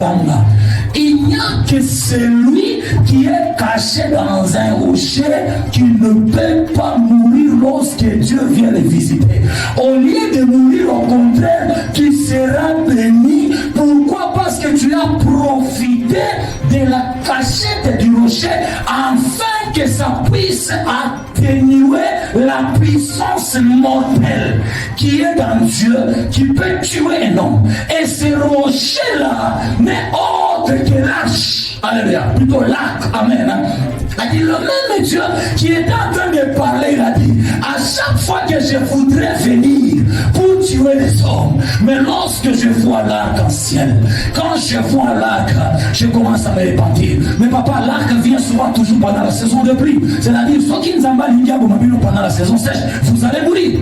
Il n'y a que celui qui est caché dans un rocher qui ne peut pas mourir lorsque Dieu vient le visiter. Au lieu de mourir, au contraire, tu seras béni. Pourquoi? Parce que tu as profité de la cachette du rocher afin que ça puisse atténuer la puissance mortelle qui est dans Dieu, qui peut tuer un homme. Et ce rocher-là n'est autre que l'arche. Alléluia. Plutôt l'arc. Amen. Il a dit le même Dieu qui est en train de parler, il a dit, à chaque fois que je voudrais venir pour tuer les hommes, mais lorsque je vois l'arc-en-ciel, quand je vois l'arc, je commence à me repentir. Mais papa, l'arc vient souvent toujours pendant la saison de pluie. C'est-à-dire, ceux qui nous emballent pendant la saison sèche, vous allez mourir.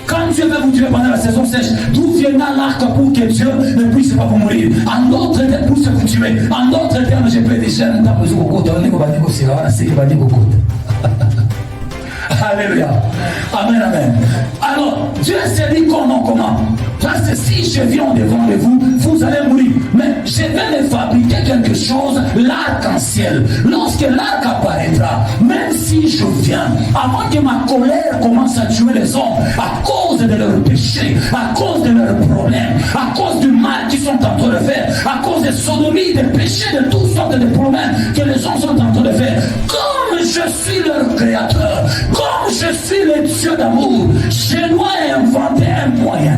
Quand Dieu veut vous tuer pendant la saison sèche, d'où viendra l'arc pour que Dieu ne puisse pas vous mourir? En d'autres termes, pour se vous tuer. En d'autres termes, je peux dire, alléluia. Amen, amen. Alors, Dieu s'est dit comment? Parce que si je viens devant de vous, vous allez mourir. Mais je vais me fabriquer quelque chose, l'arc-en-ciel. Lorsque l'arc apparaîtra, même si je viens, avant que ma colère commence à tuer les hommes, à cause de leurs péchés, à cause de leurs problèmes, à cause du mal qu'ils sont en train de faire, à cause des sodomies, des péchés, de toutes sortes de problèmes que les gens sont en train de faire, comme je suis leur créateur, comme je suis le Dieu d'amour, je dois inventer un moyen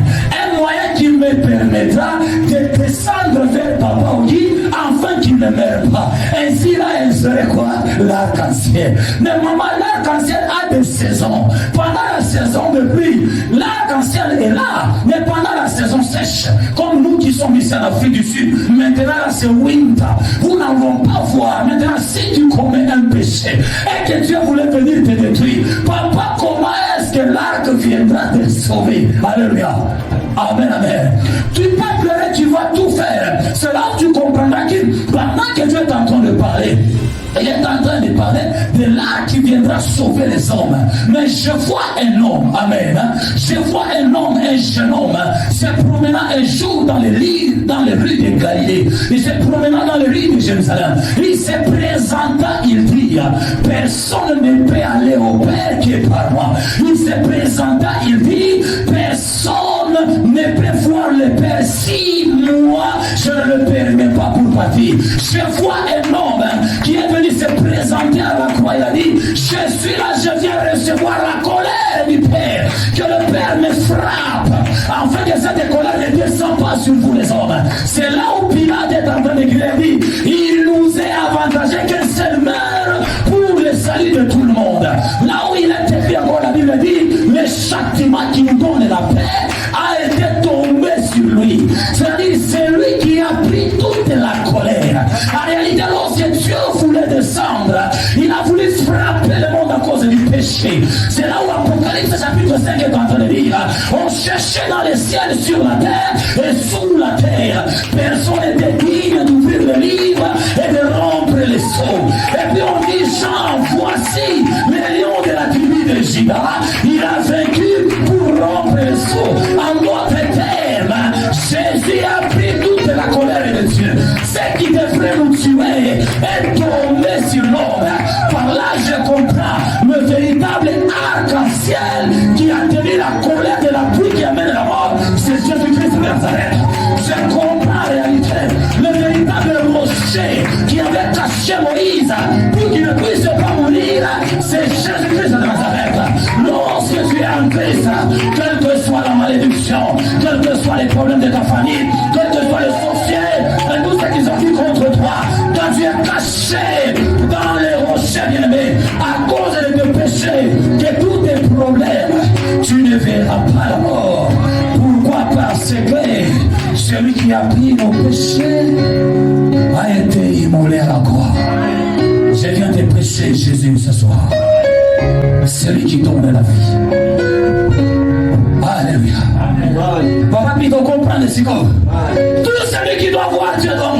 qui me permettra de descendre vers Papa Ogi afin qu'il ne meure pas. Ainsi là, elle serait quoi? L'arc-en-ciel. Mais maman, l'arc-en-ciel a des saisons. Pendant la saison de pluie, l'arc-en-ciel est là. Mais pendant la saison sèche, comme nous qui sommes ici en Afrique du Sud, maintenant là c'est winter. Vous n'en vont pas voir. Maintenant, si tu commets un péché et que Dieu voulait venir te détruire, papa, comment est-ce que l'arc viendra te sauver? Alléluia. Amen, amen. Tu peux pleurer, tu vas tout faire. C'est là où tu comprendras que pendant que Dieu est en train de parler, il est en train de parler de l'arc qui viendra sauver les hommes. Mais je vois un homme, amen. Je vois un homme, un jeune homme, se promenant un jour dans les rues de Galilée. Il se promenant dans les rues de Jérusalem. Il se présenta, il dit, personne ne peut aller au Père que par moi. Il se présenta, il dit, personne ne peut voir le Père si moi je ne le permets pas pour partir. Je vois un homme qui est venu se présenter à la croix. Il a dit, je suis là, je viens recevoir la colère du Père, que le Père me frappe afin que cette colère ne descende pas sur vous les hommes. C'est là où Pilate est en train d'écrire, il dit, il nous est avantagé qu'un seul meure pour le salut de tout le monde. Là où il est écrit encore, la Bible dit, le châtiment qui nous donne la paix a été tombé sur lui. C'est-à-dire, c'est lui qui a pris toute la colère. En réalité, lorsque Dieu voulait descendre, il a voulu frapper le monde à cause du péché. C'est là où Apocalypse chapitre 5 est en train de dire, on cherchait dans les ciels, sur la terre et sous la terre. Personne n'était digne d'ouvrir le livre et de rompre les sceaux. Et puis on dit, Jean, voici le lion de la tribu de Juda. Il a vaincu pour rompre les sceaux. En d'autres termes, Jésus a pris toute la colère de Dieu. Ce qui devrait nous tuer est tombé sur l'homme. Par là, je comprends le véritable arc-en-ciel qui a tenu la colère de la pluie qui amène la mort. C'est Jésus-Christ de Nazareth. Je comprends la réalité. Le véritable rocher qui avait caché Moïse pour qu'il ne puisse pas mourir, c'est Jésus-Christ de Nazareth. Lorsque tu es en Christ, quelle que soit la malédiction, quels que soient les problèmes de ta famille, quels que soient les sorciers, et tout ce qui s'appuie contre toi, quand tu es caché dans les rochers bien-aimés, à cause de tes péchés, de tous tes problèmes, tu ne verras pas la mort. Pourquoi? Parce que celui qui a pris nos péchés a été immolé à la croix. Je viens te prêcher Jésus ce soir. Celui qui donne la vie. Alléluia. Papa, puis comprendre ce qu'on. Tout celui qui doit voir Dieu doit